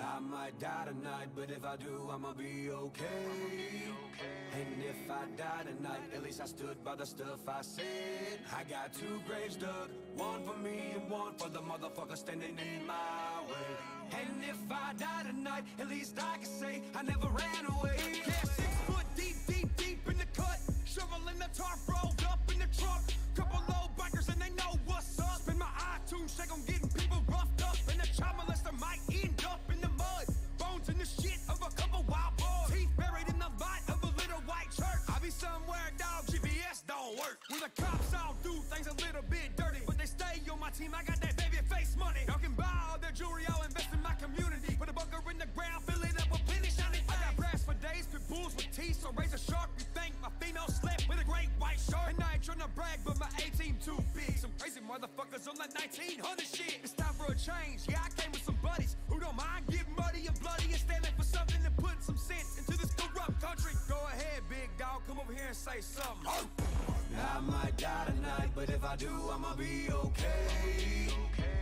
I might die tonight, but if I do, I'ma be okay. And if I die tonight, at least I stood by the stuff I said. I got 2 graves dug, one for me and one for the motherfucker standing in my way. And if I die tonight, at least I can say I never ran away. Yeah, 6 foot deep in the cut, shoveling the tarp, rolled up in the truck. Couple low bikers and they know what's up. Spin my iTunes check on getting people roughed up, and the child molester might end up in the mud. Bones in the shit of a couple wild boys, teeth buried in the light of a little white church. I be somewhere, dog, GPS don't work. When the cops all do things a little bit dirty, but they stay on my team, I got that baby face money. Y'all can buy all their jewelry, I'll invest in my community. Put a bunker in the ground, fill it up with plenty shiny. I got brass for days, pit bulls with teeth, so raise a shark. You think my female slept with a great white shark? And I ain't tryna brag, but my A-team too big. Some crazy motherfuckers on that 1900 shit. It's time for a change, yeah, I came with some buddies who don't mind getting muddy and bloody and standing for something to put some sense into this corrupt country. Go ahead, big dog, come over here and say something. I might die tonight, but if I do, I'ma be okay.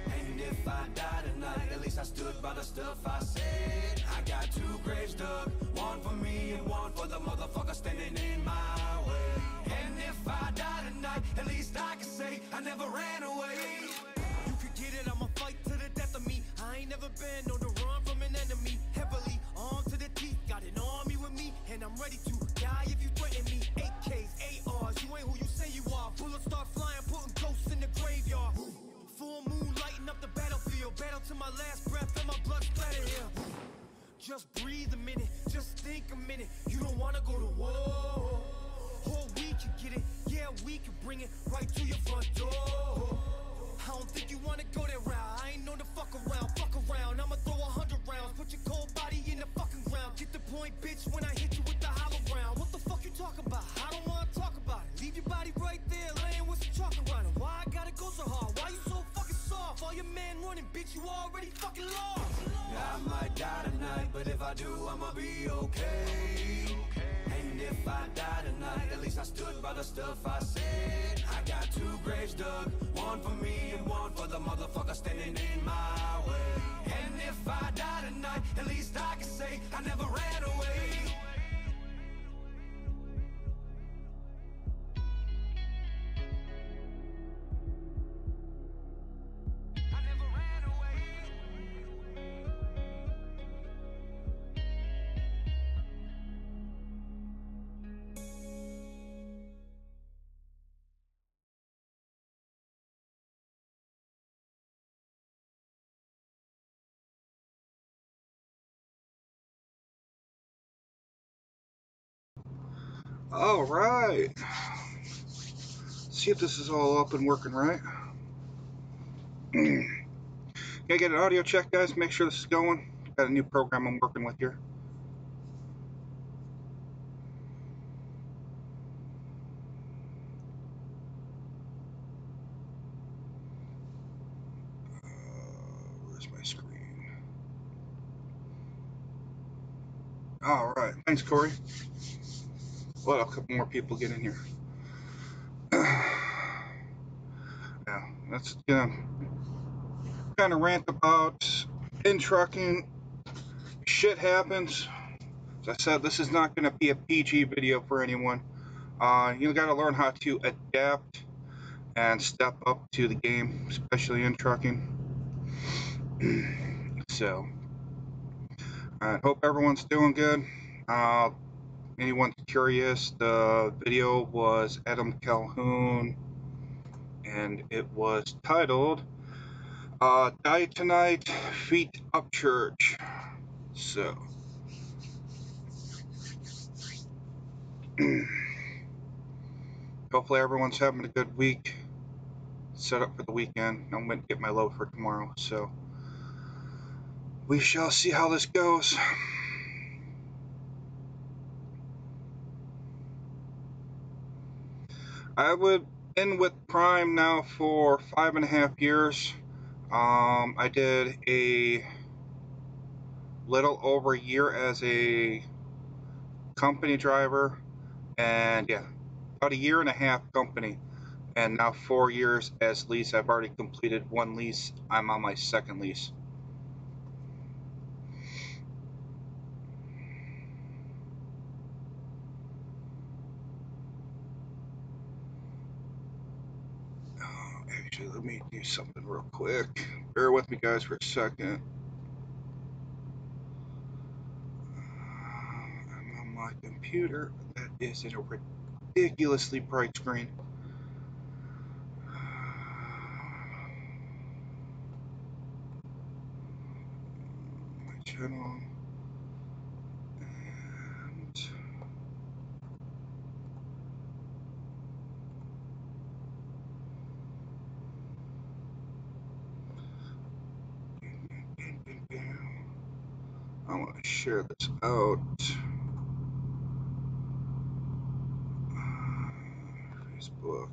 And if I die tonight, at least I stood by the stuff I said. I got 2 graves dug, one for me and one for the motherfucker standing in my way. And if I die tonight, at least I can say I never ran away. You could get it, I'ma fight to the death of me. I ain't never been known to run from an enemy. Heavily armed to the teeth, got an army with me, and I'm ready to die if you threaten me. AKs, ARs, you ain't who you say you are. Bullets start flying, putting ghosts in the graveyard. Full moon lighting up the battlefield. Battle to my last breath and my blood splatter here. Just breathe a minute, just think a minute. You don't wanna go to war. Or we can get it, yeah, we can bring it right to your front door. I don't think you wanna go that route. I ain't known to fuck around. I'ma throw 100 rounds, put your cold body in the fucking ground. Get the point, bitch, when I hit you with the hollow round. What the fuck you talking about? I don't wanna talk about it. Leave your body right there, laying with some chalk around it. Why I gotta go so hard? Why you so fucking soft? All your men running, bitch, you already fucking lost. I might die tonight, but if I do, I'ma be okay. And if I die tonight, at least I stood by the stuff I said. I got 2 graves dug, one for me and one for the motherfucker standing in my way. And if I die tonight, at least I can say I never ran away. I never ran away. All right. See if this is all up and working right. Can I get an audio check, guys? Make sure this is going. Got a new program I'm working with here. Where's my screen? All right. Thanks, Corey. Well, a couple more people get in here. Yeah, that's gonna kind of rant about in trucking. Shit happens. As I said, this is not going to be a PG video for anyone. You got to learn how to adapt and step up to the game, especially in trucking. So, I hope everyone's doing good. Anyone curious, the video was Adam Calhoun, and it was titled Die Tonight, Feet Up Church. So, hopefully everyone's having a good week. Set up for the weekend. I'm going to get my load for tomorrow, so we shall see how this goes. I would been with Prime now for 5.5 years. I did a little over a year as a company driver, and yeah, about 1.5 years company, and now 4 years as lease. I've already completed 1 lease. I'm on my 2nd lease. Actually, let me do something real quick. Bear with me, guys, for a second. I'm on my computer. That is in a ridiculously bright screen. My channel. I want to share this out. Facebook.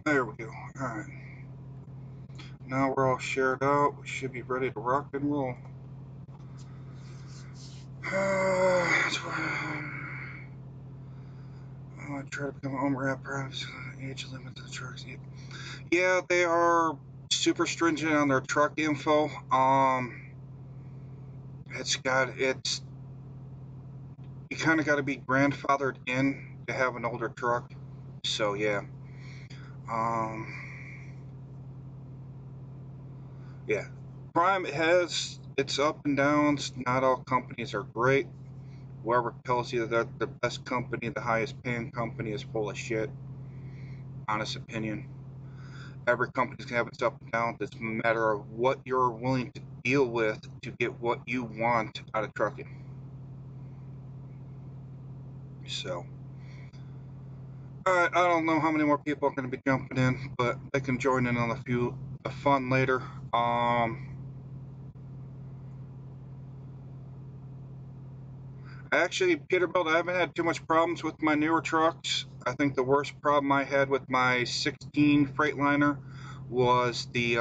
There we go. Alright. Now we're all shared out. We should be ready to rock and roll. I want to try to become a home rap, perhaps age limit to the trucks. Yeah, they are super stringent on their truck info. You kind of got to be grandfathered in to have an older truck. So yeah. Yeah. Prime has its up and downs. Not all companies are great. Whoever tells you that the best company, the highest paying company is full of shit. Honest opinion. Every company's gonna have its up and downs. It's a matter of what you're willing to deal with to get what you want out of trucking. So, alright, I don't know how many more people are gonna be jumping in, but they can join in on the fun later. Actually, Peterbilt, I haven't had too much problems with my newer trucks. I think the worst problem I had with my 16 Freightliner was the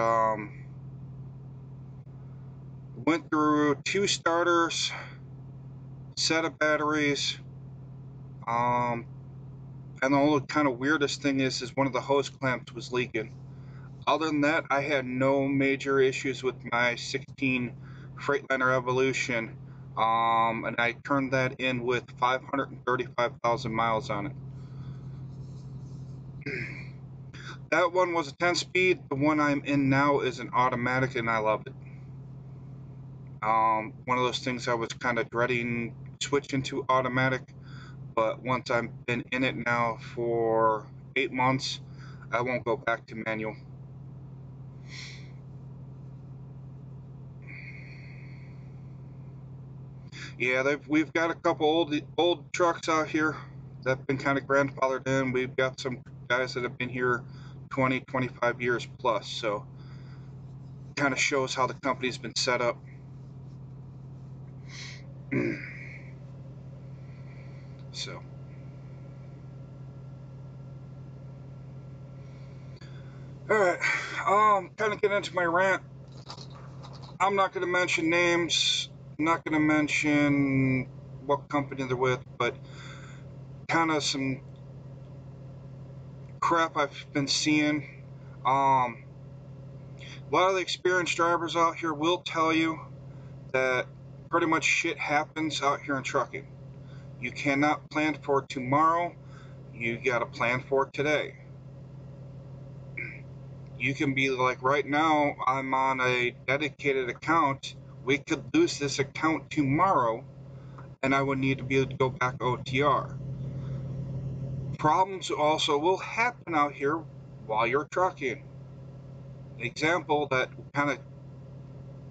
went through 2 starters, set of batteries, and the only kind of weirdest thing is one of the hose clamps was leaking. Other than that, I had no major issues with my 16 Freightliner Evolution, and I turned that in with 535,000 miles on it. That one was a 10-speed. The one I'm in now is an automatic, and I love it. One of those things I was kind of dreading switching to automatic, but once I've been in it now for 8 months, I won't go back to manual. Yeah, we've got a couple old trucks out here that have been kind of grandfathered in. We've got some guys that have been here 20, 25 years plus, so kind of shows how the company's been set up. So, all right, kind of get into my rant. I'm not going to mention names. I'm not going to mention what company they're with, but kind of some crap I've been seeing. A lot of the experienced drivers out here will tell you that pretty much shit happens out here in trucking. You cannot plan for tomorrow. You got to plan for today. You can be like, right now, I'm on a dedicated account. We could lose this account tomorrow, and I would need to be able to go back OTR. Problems also will happen out here while you're trucking. Example that kind of,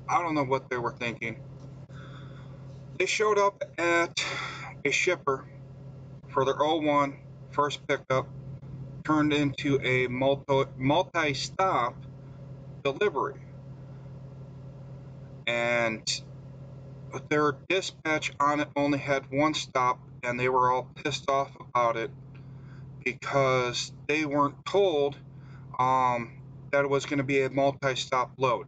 I don't know what they were thinking. They showed up at a shipper for their 01 first pickup, turned into a multi-stop delivery. And their dispatch on it only had 1 stop, and they were all pissed off about it because they weren't told that it was going to be a multi-stop load.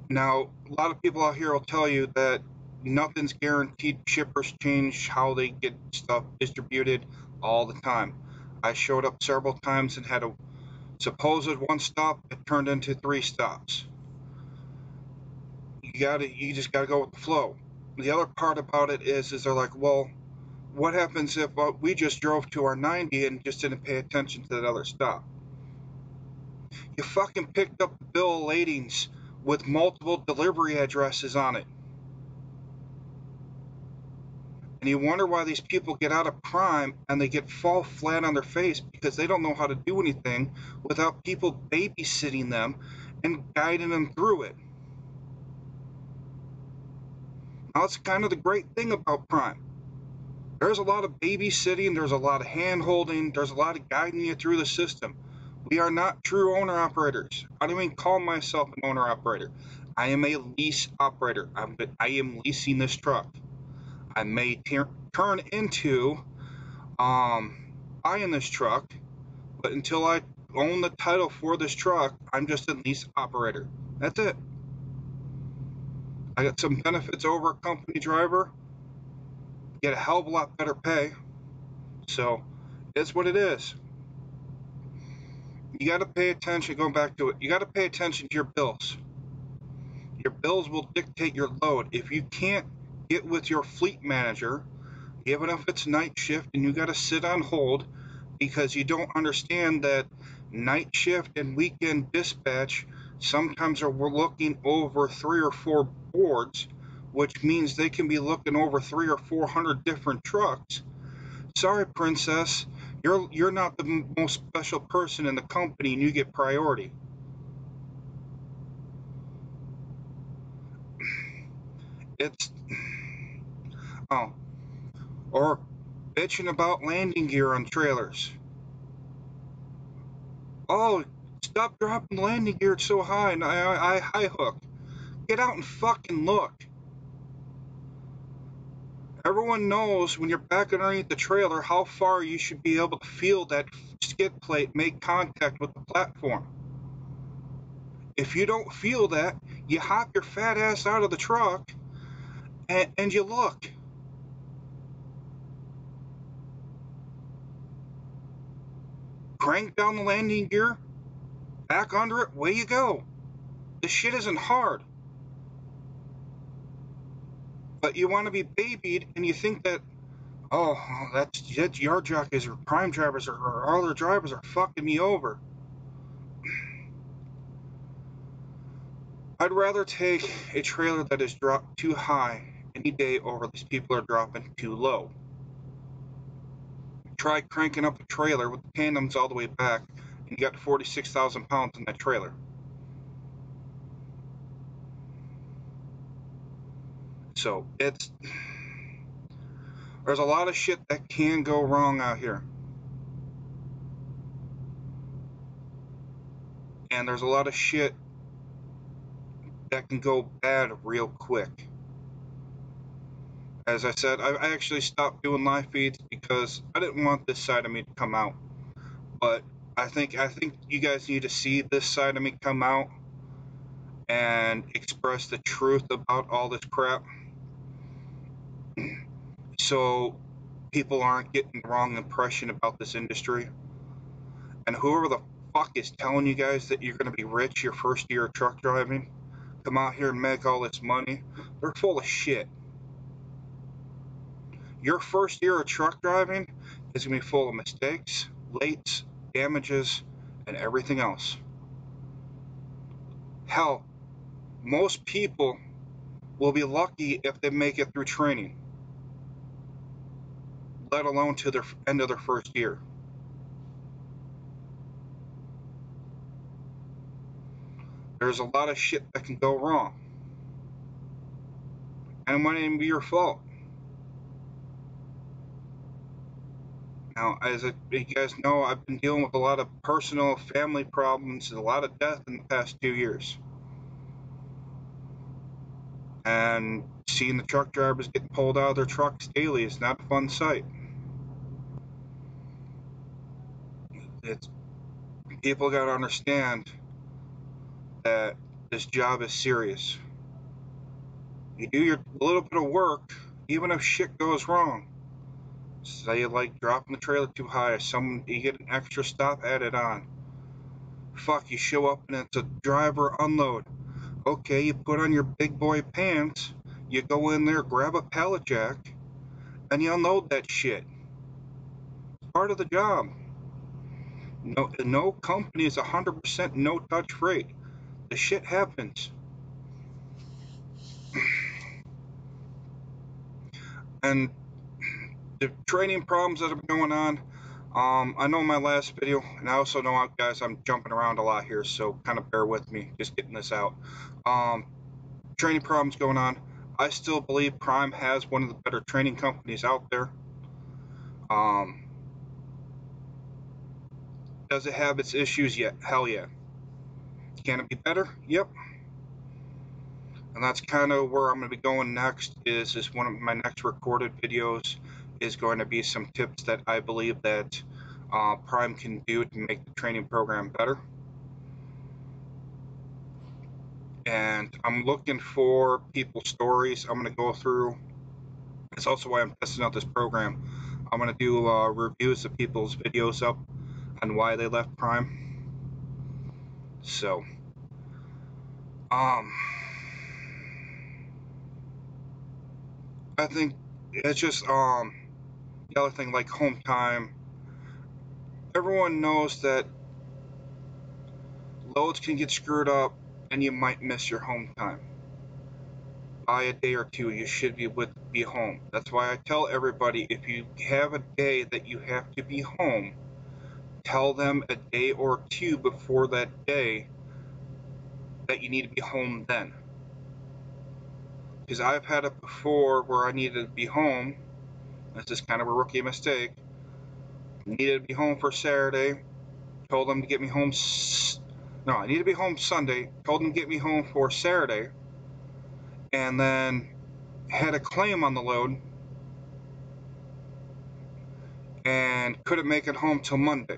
Now, a lot of people out here will tell you that nothing's guaranteed. Shippers change how they get stuff distributed all the time. I showed up several times and had a supposed 1 stop that turned into 3 stops. you just gotta go with the flow. The other part about it is they're like, well, what happens if we just drove to our 90 and just didn't pay attention to that other stop? You fucking picked up the bill of ladings with multiple delivery addresses on it. And you wonder why these people get out of prime and they fall flat on their face because they don't know how to do anything without people babysitting them and guiding them through it. Now, it's kind of the great thing about prime. There's a lot of babysitting, there's a lot of hand-holding, there's a lot of guiding you through the system. We are not true owner-operators. I don't even call myself an owner-operator. I am a lease operator. I am leasing this truck. I may turn into buying this truck, but until I own the title for this truck, I'm just a lease operator. That's it. I got some benefits over a company driver, get a hell of a lot better pay. So it's what it is. You got to pay attention, going back to it, you got to pay attention to your bills. Your bills will dictate your load. If you can't get with your fleet manager, even if it's night shift and you got to sit on hold because you don't understand that night shift and weekend dispatch sometimes we're looking over 3 or 4 boards, which means they can be looking over 300 or 400 different trucks. Sorry, princess, you're not the most special person in the company and you get priority. It's or bitching about landing gear on trailers. Oh, stop dropping the landing gear, it's so high, and I high hook. Get out and fucking look. Everyone knows when you're back underneath the trailer how far you should be able to feel that skid plate make contact with the platform. If you don't feel that, you hop your fat ass out of the truck and you look. Crank down the landing gear, back under it, away you go. This shit isn't hard. But you want to be babied and you think that, oh, that's yard jockeys or prime drivers or other drivers are fucking me over. I'd rather take a trailer that is dropped too high any day over these people are dropping too low. Try cranking up a trailer with the tandems all the way back and you got 46,000 pounds in that trailer. So there's a lot of shit that can go wrong out here. And there's a lot of shit that can go bad real quick. As I said, I actually stopped doing live feeds because I didn't want this side of me to come out. But I think you guys need to see this side of me come out and express the truth about all this crap. So people aren't getting the wrong impression about this industry. And whoever the fuck is telling you guys that you're going to be rich your first year of truck driving, come out here and make all this money, they're full of shit. Your first year of truck driving is going to be full of mistakes, lates, damages, and everything else. Hell, most people will be lucky if they make it through training, let alone to their end of their first year. There's a lot of shit that can go wrong. And it might even be your fault. Now, as you guys know, I've been dealing with a lot of personal family problems and a lot of death in the past 2 years. And seeing the truck drivers getting pulled out of their trucks daily is not a fun sight. People got to understand that this job is serious. You do your little bit of work, even if shit goes wrong. Say like dropping the trailer too high, you get an extra stop added on. Fuck, you show up and it's a driver unload. Okay, you put on your big boy pants, you go in there, grab a pallet jack, and you unload that shit. Part of the job. No company is 100% no-touch rate. The shit happens. And the training problems that have been going on, I know in my last video, and I also know, guys, I'm jumping around a lot here, so kind of bear with me, just getting this out. Training problems going on. I still believe Prime has one of the better training companies out there. Does it have its issues yet? Hell yeah. Can it be better? Yep. And that's kind of where I'm going to be going next. Is one of my next recorded videos is going to be some tips that I believe that Prime can do to make the training program better. And I'm looking for people's stories I'm going to go through. That's also why I'm testing out this program. I'm going to do reviews of people's videos up on why they left Prime. So, I think it's just the other thing, like home time. Everyone knows that loads can get screwed up and you might miss your home time. By a day or two, you should be home. That's why I tell everybody, if you have a day that you have to be home, tell them a day or two before that day that you need to be home then. Because I've had it before where I needed to be home. This is kind of a rookie mistake. Needed to be home for Saturday. Told them to get me home. No, I need to be home Sunday. Told them to get me home for Saturday. And then had a claim on the load. And couldn't make it home till Monday.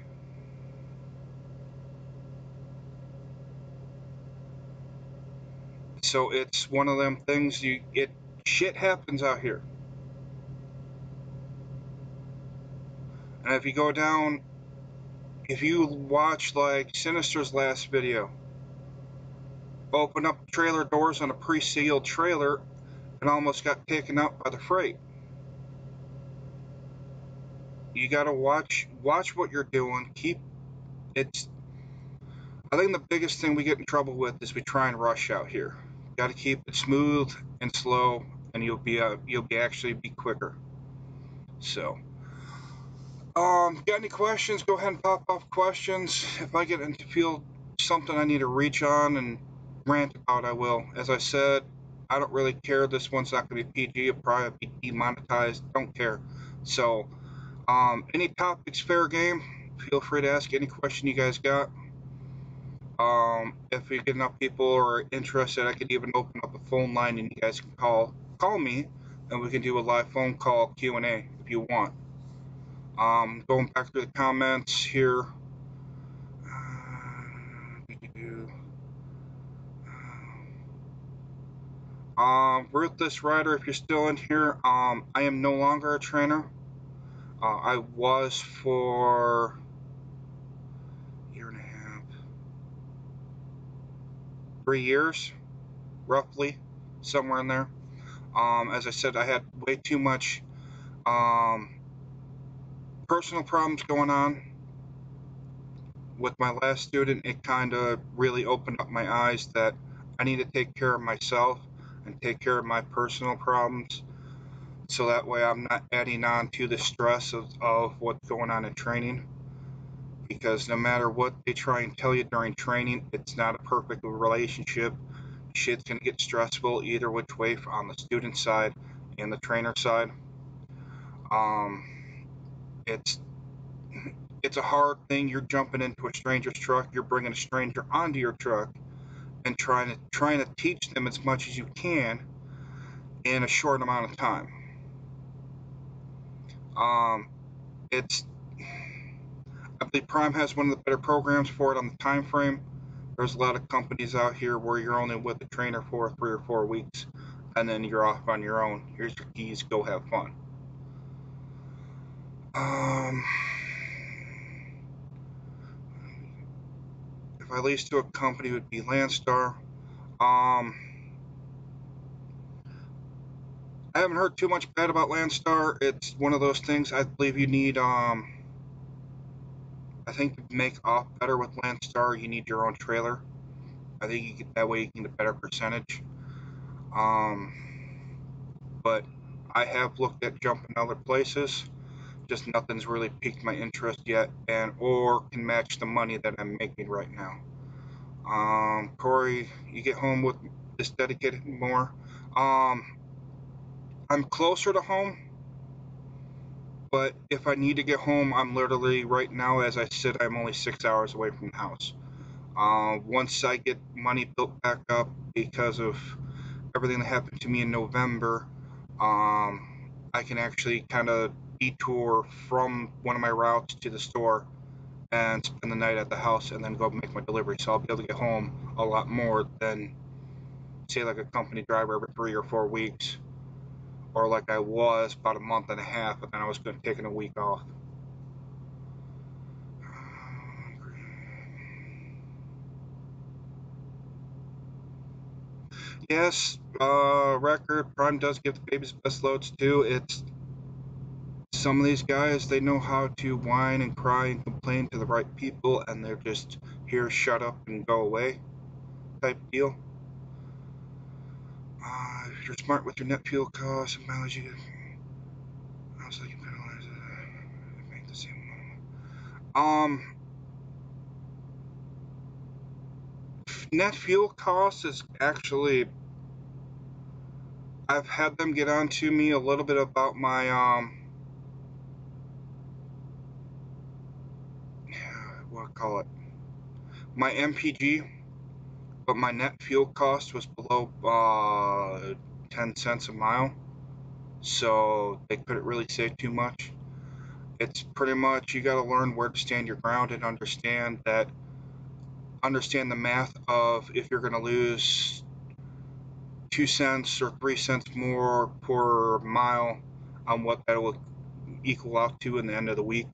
So it's one of them things, shit happens out here. And if you go down, if you watch like Sinister's last video, open up trailer doors on a pre-sealed trailer and almost got taken out by the freight. You gotta watch what you're doing. I think the biggest thing we get in trouble with is we try and rush out here. You gotta keep it smooth and slow, and you'll actually be quicker. So, got any questions? Go ahead and pop off questions. If I get into feel something I need to reach on and rant about, I will. As I said, I don't really care. This one's not going to be PG. It'll probably be demonetized. Don't care. So, any topics fair game. Feel free to ask any question you guys got. If we get enough people are interested, I could even open up a phone line and you guys can call me, and we can do a live phone call Q&A if you want. Going back through the comments here. Ruthless Rider, if you're still in here, I am no longer a trainer. I was for a year and a half, 3 years, roughly, somewhere in there. As I said, I had way too much personal problems going on with my last student. It kind of really opened up my eyes that I need to take care of myself and take care of my personal problems, so that way I'm not adding on to the stress of what's going on in training. Because no matter what they try and tell you during training, it's not a perfect relationship. Shit's gonna get stressful either which way on the student side and the trainer side. It's a hard thing. You're jumping into a stranger's truck. You're bringing a stranger onto your truck and trying to teach them as much as you can in a short amount of time. I believe Prime has one of the better programs for it on the time frame. There's a lot of companies out here where you're only with the trainer for 3 or 4 weeks, and then you're off on your own. Here's your keys. Go have fun. If I lease to a company, it would be Landstar. I haven't heard too much bad about Landstar. It's one of those things I believe you need, I think to make off better with Landstar, you need your own trailer. I think you get that way you can get a better percentage. But I have looked at jumping other places. Just nothing's really piqued my interest yet, and or can match the money that I'm making right now. Corey, you get home with this dedicated more. I'm closer to home, but if I need to get home, I'm literally right now, as I sit, I'm only 6 hours away from the house. Once I get money built back up because of everything that happened to me in November, I can actually kind of detour from one of my routes to the store and spend the night at the house and then go make my delivery. So I'll be able to get home a lot more than, say, like a company driver every 3 or 4 weeks, or like I was about a month and a half, and then I was going to take a week off. Yes, record Prime does give the babies best loads too. It's some of these guys, they know how to whine and cry and complain to the right people, and they're just here, shut up and go away type deal. If you're smart with your net fuel costs and mileage, you I was like, you penalize it, make the same amount. Net fuel costs is actually, I've had them get on to me a little bit about my what call it, my MPG, but my net fuel cost was below 10 cents a mile, so they couldn't really say too much. It's pretty much, you got to learn where to stand your ground and understand the math of if you're going to lose 2 cents or 3 cents more per mile on what that will equal out to in the end of the week.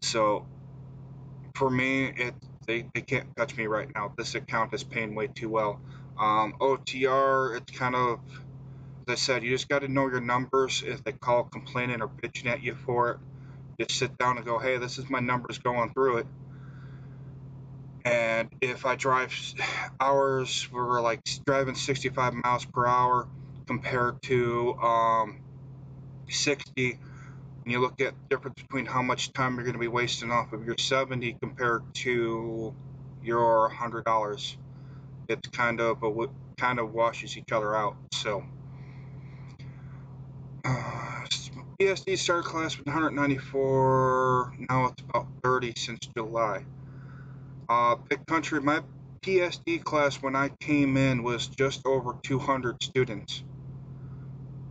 So for me, they can't touch me right now. This account is paying way too well. OTR, it's kind of, as I said, you just got to know your numbers. If they call complaining or bitching at you for it, just sit down and go, hey, this is my numbers going through it. And if I drive hours, we're like driving 65 miles per hour compared to 60, and you look at the difference between how much time you're going to be wasting off of your 70 compared to your $100, it's kind of washes each other out. So PSD started class with 194, now it's about 30 since July. Pick country, my PSD class when I came in was just over 200 students.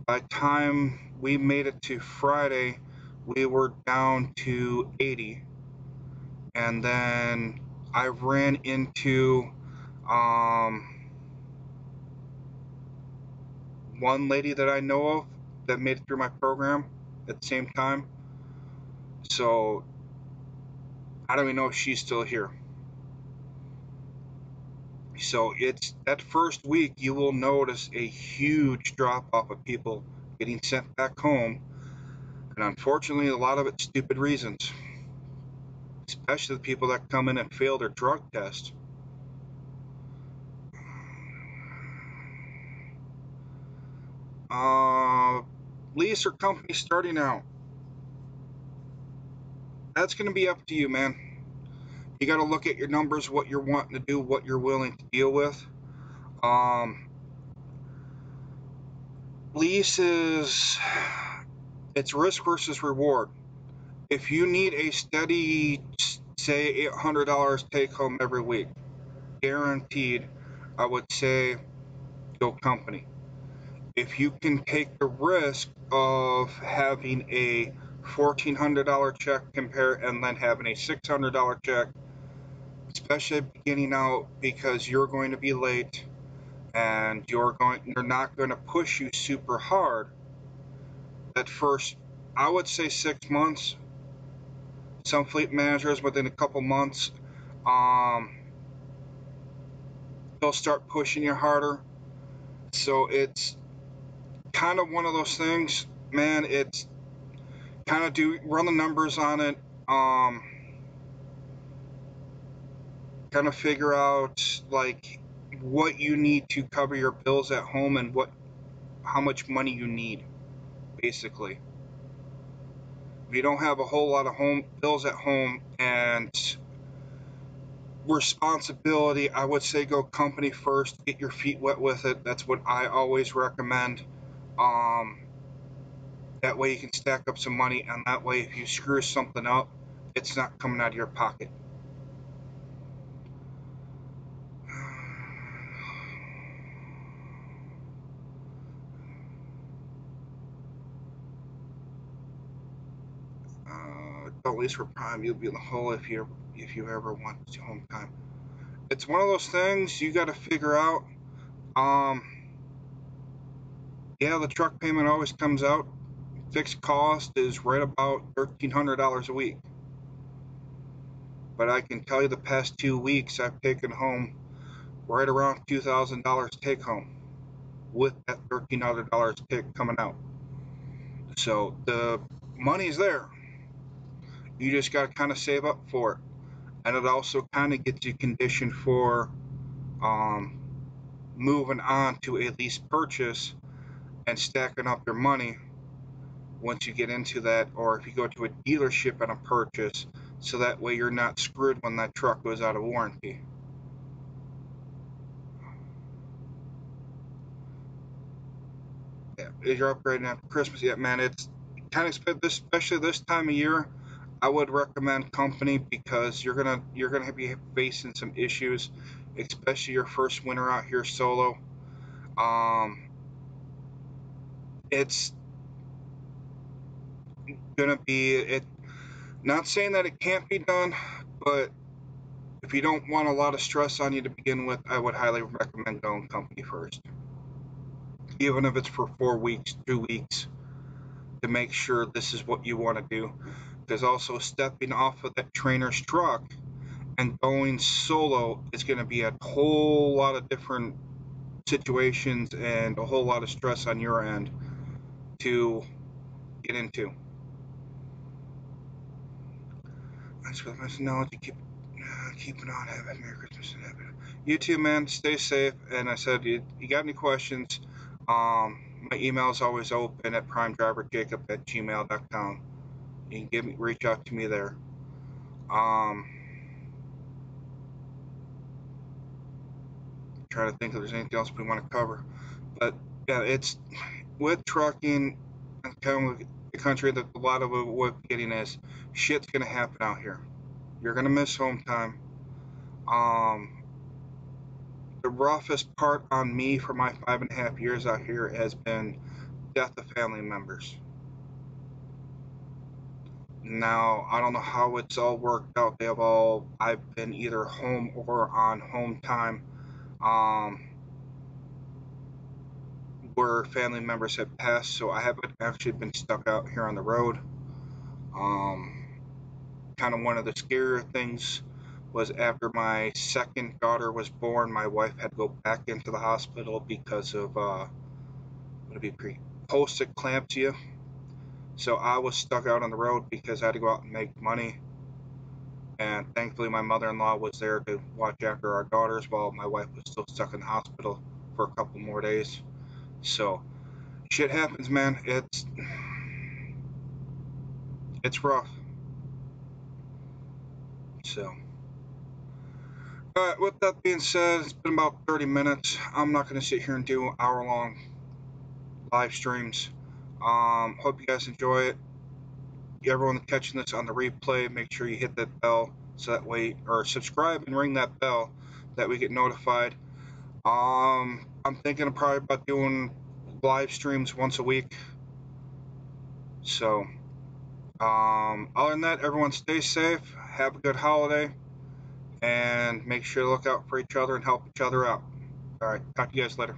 By the time we made it to Friday, we were down to 80. And then I ran into one lady that I know of that made it through my program at the same time. So I don't even know if she's still here. So it's that first week you will notice a huge drop off of people getting sent back home, and unfortunately a lot of it's stupid reasons, especially the people that come in and fail their drug test. Lease or company starting out, that's going to be up to you, man. You got to look at your numbers, what you're wanting to do, what you're willing to deal with. Lease is, it's risk versus reward. If you need a steady, say, $800 take home every week, guaranteed, I would say go company. If you can take the risk of having a $1,400 check and then having a $600 check, especially beginning out, because you're going to be late and they're not going to push you super hard at first, I would say 6 months. Some fleet managers within a couple months, they'll they'll start pushing you harder. So it's kind of one of those things, man. It's kind of run the numbers on it. Kind of figure out like what you need to cover your bills at home and how much money you need, basically. If you don't have a whole lot of bills at home and responsibility, I would say go company first, get your feet wet with it. That's what I always recommend. That way you can stack up some money, and that way if you screw something up, it's not coming out of your pocket. At least for Prime, you'll be in the hole if you ever want home time. It's one of those things you got to figure out. Yeah, the truck payment always comes out. Fixed cost is right about $1,300 a week. But I can tell you the past 2 weeks I've taken home right around $2,000 take home with that $1,300 tick coming out. So the money's there. You just got to kind of save up for it. And it also kind of gets you conditioned for moving on to a lease purchase and stacking up your money once you get into that, or if you go to a dealership and a purchase, so that way you're not screwed when that truck goes out of warranty. Yeah, as you're upgrading after Christmas, yeah, man, it's kind of especially this time of year. I would recommend company because you're gonna be facing some issues, especially your first winter out here solo. It's gonna be it. Not saying that it can't be done, but if you don't want a lot of stress on you to begin with, I would highly recommend going company first, even if it's for 4 weeks, 2 weeks, to make sure this is what you want to do. Because also stepping off of that trainer's truck and going solo is going to be a whole lot of different situations and a whole lot of stress on your end to get into. Thanks for the message. Knowledge. Keep it on. Have a Merry Christmas and happy. You too, man. Stay safe. And I said, you got any questions? My email is always open at primedriverjacob@gmail.com. You can reach out to me there. Trying to think if there's anything else we want to cover, but yeah, it's with trucking and kind of the country that a lot of what we're getting is shit's gonna happen out here. You're gonna miss home time. The roughest part on me for my 5.5 years out here has been death of family members. Now, I don't know how it's all worked out. I've been either home or on home time, where family members have passed, so I haven't actually been stuck out here on the road. Kind of one of the scarier things was after my second daughter was born, my wife had to go back into the hospital because of post-eclampsia. So I was stuck out on the road because I had to go out and make money. And thankfully my mother-in-law was there to watch after our daughters while my wife was still stuck in the hospital for a couple more days. So shit happens, man. It's rough. So with that being said, it's been about 30 minutes. I'm not going to sit here and do hour-long live streams. Hope you guys enjoy it. Everyone catching this on the replay, make sure you hit that bell so that way, or subscribe and ring that bell that we get notified. I'm thinking of probably about doing live streams once a week. So, other than that, everyone stay safe, have a good holiday, and make sure to look out for each other and help each other out. All right, talk to you guys later.